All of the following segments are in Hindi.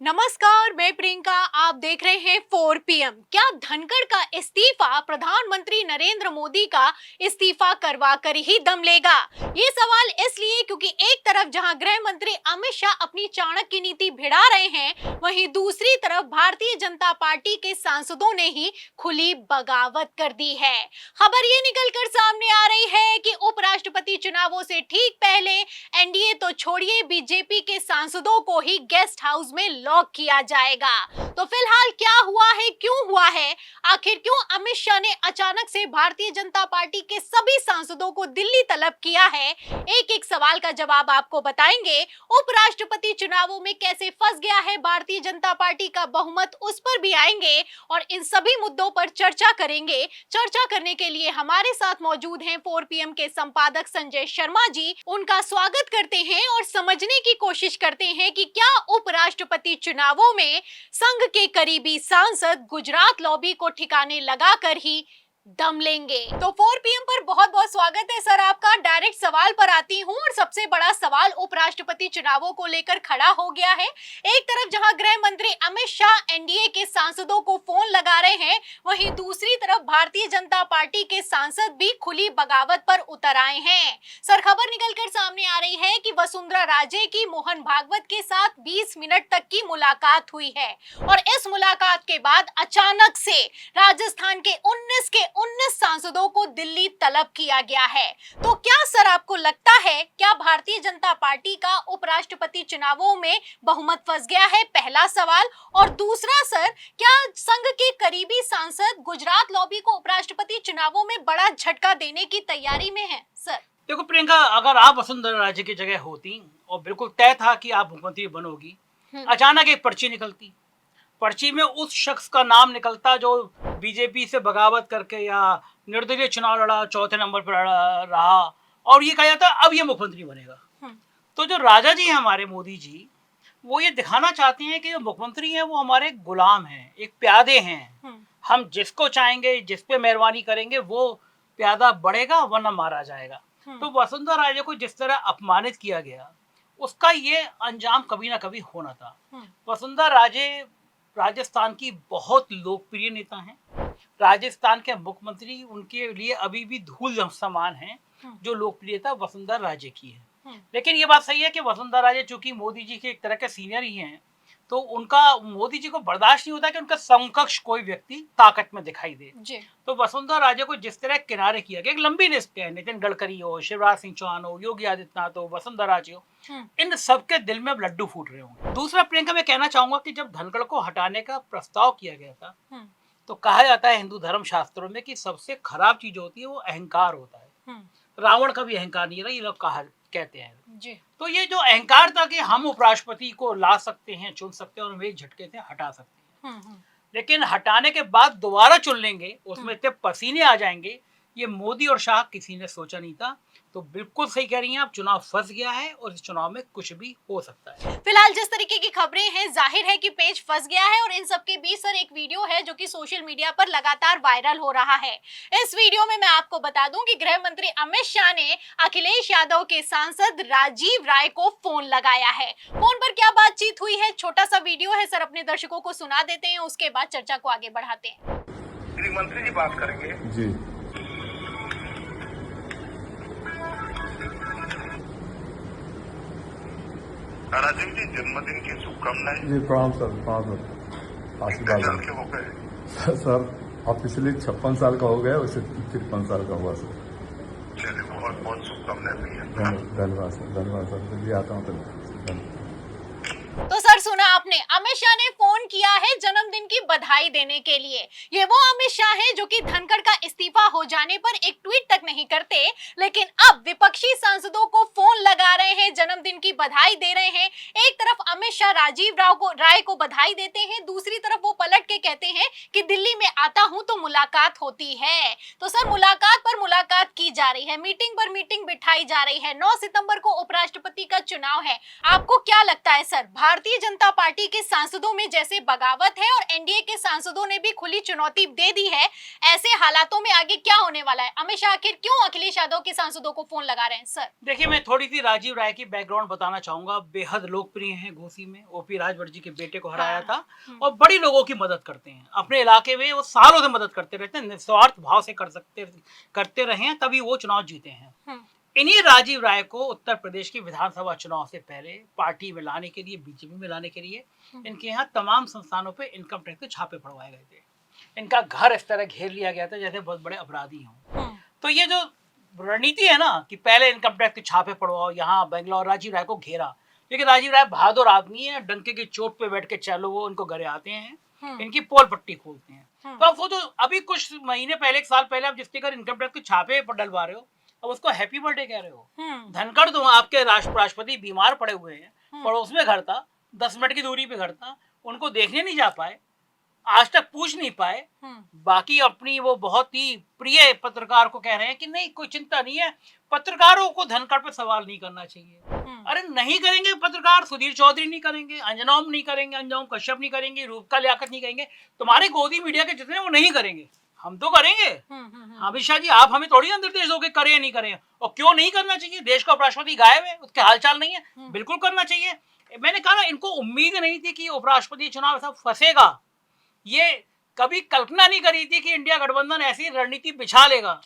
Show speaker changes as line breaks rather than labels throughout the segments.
नमस्कार, मैं प्रियंका। आप देख रहे हैं 4 पीएम। क्या धनखड़ का इस्तीफा प्रधानमंत्री नरेंद्र मोदी का इस्तीफा करवा कर ही दम लेगा? ये सवाल इसलिए क्योंकि एक तरफ जहां गृह मंत्री अमित शाह अपनी चाणक्य नीति भिड़ा रहे हैं, वहीं दूसरी तरफ भारतीय जनता पार्टी के सांसदों ने ही खुली बगावत कर दी है। खबर ये निकलकर सामने आ रही है कि उपराष्ट्रपति चुनावों से ठीक पहले एनडीए तो छोड़िए, बीजेपी के सांसदों को ही गेस्ट हाउस में लॉक किया जाएगा। तो फिलहाल क्या हुआ है, क्यों हुआ है, आखिर क्यों अमित शाह ने अचानक से भारतीय जनता पार्टी के सभी सांसदों को दिल्ली तलब किया है, एक एक सवाल का जवाब आपको बताएंगे। उपराष्ट्रपति चुनावों में कैसे फंस गया है भारतीय जनता पार्टी का बहुमत, उस पर भी आएंगे और इन सभी मुद्दों पर चर्चा करेंगे। चर्चा करने के लिए हमारे साथ मौजूद हैं 4 पीएम के संपादक संजय शर्मा जी। उनका स्वागत करते हैं और समझने की कोशिश करते हैं कि क्या उपराष्ट्रपति चुनावों में संघ के करीबी सांसद गुजरात लॉबी को ठिकाने लगाकर ही दम लेंगे। तो 4 पीएम पर बहुत बहुत स्वागत है सर आपका। डायरेक्ट सवाल पर आती हूं और सबसे बड़ा सवाल उपराष्ट्रपति चुनावों को लेकर खड़ा हो गया है। एक तरफ जहां गृह मंत्री अमित शाह एनडीए के सांसदों को फोन लगा रहे हैं, वहीं दूसरी तरफ भारतीय जनता पार्टी के सांसद भी खुली बगावत पर उतर आए हैं। सर, खबर निकलकर सामने आ रही है कि वसुंधरा राजे की मोहन भागवत के साथ 20 मिनट तक की मुलाकात हुई है और इस मुलाकात के बाद अचानक से राजस्थान के 19 सांसदों को दिल्ली तलब किया गया है। तो क्या सर आपको लगता है, क्या भारतीय जनता पार्टी का उपराष्ट्रपति चुनावों में बहुमत फंस गया है? पहला सवाल। और दूसरा सर, क्या संघ के करीबी सांसद गुजरात लॉबी को उपराष्ट्रपति चुनावों में बड़ा झटका देने की तैयारी में है? सर
देखो प्रियंका, अगर आप वसुंधरा राजे की जगह होती और बिल्कुल तय था कि आप मुख्यमंत्री बनोगी, अचानक एक पर्ची निकलती, पर्ची में उस शख्स का नाम निकलता जो बीजेपी से बगावत करके या निर्दलीय चुनाव लड़ा, चौथे नंबर पर रहा, और ये कहा जाता अब ये मुख्यमंत्री बनेगा। तो जो राजा जी हैं हमारे, मोदी जी, वो ये दिखाना चाहते हैं कि जो मुख्यमंत्री हैं वो हमारे गुलाम हैं, एक प्यादे हैं। हम जिसको चाहेंगे, जिस पे मेहरबानी करेंगे, वो प्यादा बढ़ेगा वरना मारा जाएगा। तो वसुंधरा राजे को जिस तरह अपमानित किया गया, उसका ये अंजाम कभी ना कभी होना था। वसुंधरा राजे राजस्थान की बहुत लोकप्रिय नेता हैं। राजस्थान के मुख्यमंत्री उनके लिए अभी भी धूल समान हैं। जो लोकप्रियता वसुंधरा राजे की है। लेकिन ये बात सही है कि वसुंधरा राजे चूंकि मोदी जी के एक तरह के सीनियर ही हैं, तो उनका मोदी जी को बर्दाश्त नहीं होता कि उनका समकक्ष कोई व्यक्ति ताकत में दिखाई दे। तो वसुंधरा राजे को जिस तरह किनारे किया गया, एक लंबी लिस्ट है, नितिन गडकरी हो, शिवराज सिंह चौहान हो, योगी आदित्यनाथ हो, वसुंधरा राजे हो, इन सबके दिल में अब लड्डू फूट रहे होंगे। दूसरा प्रियंका, मैं कहना चाहूंगा कि जब धनखड़ को हटाने का प्रस्ताव किया गया था, तो कहा जाता है हिंदू धर्म शास्त्रों में कि सबसे खराब चीज होती है वो अहंकार होता है। रावण का भी अहंकार नहीं रहा, ये लोग कहते हैं जी। तो ये जो अहंकार था कि हम उपराष्ट्रपति को ला सकते हैं, चुन सकते हैं और एक झटके से हटा सकते हैं, लेकिन हटाने के बाद दोबारा चुन लेंगे, उसमें इतने पसीने आ जाएंगे, ये मोदी और शाह किसी ने सोचा नहीं था। तो बिल्कुल सही कह रही हैं आप, चुनाव फंस गया है और इस चुनाव में कुछ भी हो सकता है।
फिलहाल जिस तरीके की खबरें हैं, जाहिर है कि पेच फंस गया है। और इन सब के बीच सर एक वीडियो है जो कि सोशल मीडिया पर लगातार वायरल हो रहा है। इस वीडियो में मैं आपको बता दूं कि गृह मंत्री अमित शाह ने अखिलेश यादव के सांसद राजीव राय को फोन लगाया है। फोन पर क्या बातचीत हुई है, छोटा सा वीडियो है सर, अपने दर्शकों को सुना देते हैं, उसके बाद चर्चा को आगे बढ़ाते हैं।
गृह मंत्री जी बात करेंगे जी। राजीव जी, जन्मदिन की शुभकामनाएं।
जी प्रणाम सर, प्रणाम सर, आशीर्वाद
के हो गए
सर। ऑफिशियली 56 साल का हो गया, उससे 53 साल का हुआ सर।
चलिए, बहुत बहुत शुभकामनाएं भैया।
धन्यवाद सर, धन्यवाद सर, जल्दी आता हूँ। धन्यवाद।
तो सर सुना आपने, अमित शाह ने फोन किया है जन्मदिन की बधाई देने के लिए। ये वो अमित शाह है जो कि धनखड़ का इस्तीफा हो जाने पर एक ट्वीट तक नहीं करते, लेकिन अब विपक्षी सांसदों को फोन लगा रहे हैं, जन्मदिन की बधाई दे रहे हैं। एक तरफ अमित शाह राजीव राय को बधाई देते हैं, दूसरी तरफ वो पलट के कहते हैं कि दिल्ली में आता हूं तो मुलाकात होती है। तो सर मुलाकात पर मुलाकात की जा रही है, मीटिंग पर मीटिंग बिठाई जा रही है। 9 सितंबर को उपराष्ट्रपति का चुनाव है। आपको क्या लगता है सर, भारतीय जनता पार्टी के सांसदों में जैसे बगावत है और एनडीए के सांसदों ने भी खुली चुनौती दे दी है, ऐसे हालातों में आगे क्या होने वाला है? अमित शाह आखिर क्यों अखिलेश यादव के सांसदों को फोन लगा रहे हैं? सर
देखिए, मैं थोड़ी सी राजीव राय की बैकग्राउंड बताना चाहूंगा। बेहद लोकप्रिय हैं घोसी में, ओपी राजभर जी के बेटे को हराया था और बड़ी लोगों की मदद करते हैं अपने इलाके में। वो सालों से मदद करते रहते हैं, निस्वार्थ भाव से करते रहे हैं, तभी वो चुनाव जीते हैं। इन्हीं राजीव राय को उत्तर प्रदेश की विधानसभा चुनाव से पहले पार्टी में लाने के लिए, बीजेपी में लाने के लिए इनके यहाँ तमाम संस्थानों पे इनकम टैक्स के छापे पड़वाए गए थे। इनका घर इस तरह घेर लिया गया था जैसे बहुत बड़े अपराधी हों। तो ये जो रणनीति है ना कि पहले इनकम टैक्स के छापे पड़वाओ, यहाँ बेंगलोर राजीव राय को घेरा। लेकिन राजीव राय बहादुर आदमी है, डंके की चोट पे बैठ के चलो वो उनको घरे आते हैं, इनकी पोल पट्टी खोलते हैं। तो अब वो जो अभी कुछ महीने पहले, एक साल पहले आप जिसके घर इनकम टैक्स के छापे डलवा रहे हो, अब उसको हैप्पी बर्थडे कह रहे हो। धनखड़ तो आपके राष्ट्रपति बीमार पड़े हुए हैं, पड़ोस में घर था, 10 मिनट की दूरी पे घर था, उनको देखने नहीं जा पाए, आज तक पूछ नहीं पाए। बाकी अपनी वो बहुत ही प्रिय पत्रकार को कह रहे हैं कि नहीं कोई चिंता नहीं है, पत्रकारों को धनखड़ पे सवाल नहीं करना चाहिए। अरे नहीं करेंगे पत्रकार, सुधीर चौधरी नहीं करेंगे, अंजनोम नहीं करेंगे, अंजुम कश्यप नहीं करेंगे, रूपका लियाकत नहीं करेंगे, तुम्हारे गोदी मीडिया के जितने वो नहीं करेंगे, हम तो करेंगे। अमित शाह जी, आप हमें थोड़ी ना निर्देश दोगे करें या नहीं करें। और क्यों नहीं करना चाहिए? देश का उपराष्ट्रपति गायब है, उसके हालचाल नहीं है, बिल्कुल करना चाहिए। मैंने कहा ना, इनको उम्मीद नहीं थी कि उपराष्ट्रपति चुनाव ऐसा फंसेगा। ये कभी कल्पना नहीं करी थी कि इंडिया गठबंधन ऐसी रणनीति बिछा लेगा,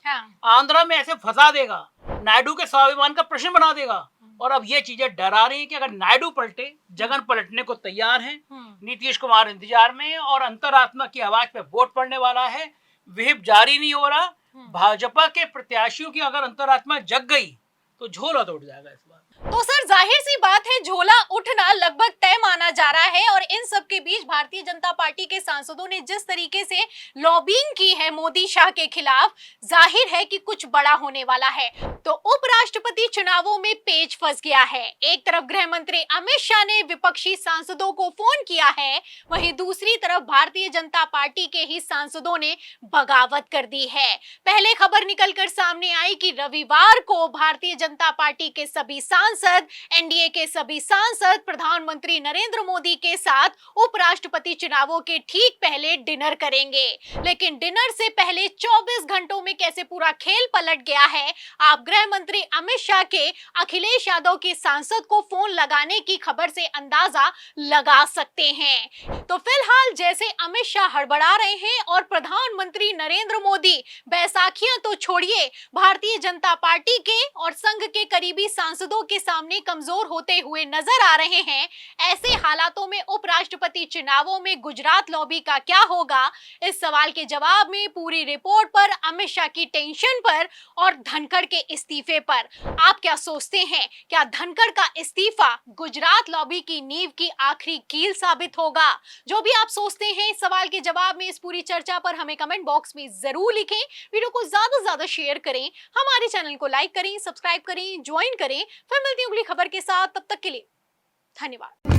आंध्रा में ऐसे फंसा देगा, नायडू के स्वाभिमान का प्रश्न बना देगा। और अब ये चीजें डरा रही हैं कि अगर नायडू पलटे, जगन पलटने को तैयार हैं, नीतीश कुमार इंतजार में है और अंतरात्मा की आवाज पे वोट पड़ने वाला है, व्हिप जारी नहीं हो रहा। भाजपा के प्रत्याशियों की अगर अंतरात्मा जग गई तो झोला तो उठ जाएगा इस बार।
तो सर जाहिर सी बात है, झोला उठना लगभग तय माना जा रहा है। और इन सब के बीच भारतीय जनता पार्टी के सांसदों ने जिस तरीके से लॉबिंग की है मोदी शाह के खिलाफ, जाहिर है कि कुछ बड़ा होने वाला है। तो उपराष्ट्रपति चुनावों में पेच फंस गया है। एक तरफ गृह मंत्री अमित शाह ने विपक्षी सांसदों को फोन किया है, वहीं दूसरी तरफ भारतीय जनता पार्टी के ही सांसदों ने बगावत कर दी है। पहले खबर निकलकर सामने आई कि रविवार को भारतीय जनता पार्टी के सभी सांसद, एनडीए के सभी सांसद प्रधानमंत्री नरेंद्र मोदी के साथ उपराष्ट्रपति चुनावों के ठीक पहले डिनर करेंगे। लेकिन डिनर से पहले 24 घंटों में कैसे पूरा खेल पलट गया है, आप गृह मंत्री अमित शाह के अखिलेश यादव के सांसद को फोन लगाने की खबर से अंदाजा लगा सकते हैं। तो फिलहाल जैसे अमित शाह हड़बड़ा रहे हैं और प्रधानमंत्री नरेंद्र मोदी बैसाखियां तो छोड़िए, भारतीय जनता पार्टी के और संघ के करीबी सांसदों के सामने कमजोर होते हुए नजर आ रहे हैं। ऐसे हालातों में उपराष्ट्रपति चुनावों में गुजरात लॉबी का क्या होगा, इस सवाल के जवाब में पूरी रिपोर्ट पर, अमित शाह की टेंशन पर और धनखड़ के इस्तीफे पर आप क्या सोचते हैं? क्या धनखड़ का इस्तीफा गुजरात लॉबी की नींव की आखिरी कील साबित होगा? जो भी आप सोचते हैं इस सवाल के जवाब में, इस पूरी चर्चा पर हमें कमेंट बॉक्स में जरूर लिखें। वीडियो को ज्यादा से ज्यादा शेयर करें, हमारे चैनल को लाइक करें, सब्सक्राइब करें, ज्वाइन करें। फिर मिलती हूं अगली खबर के साथ, तब तक के लिए धन्यवाद।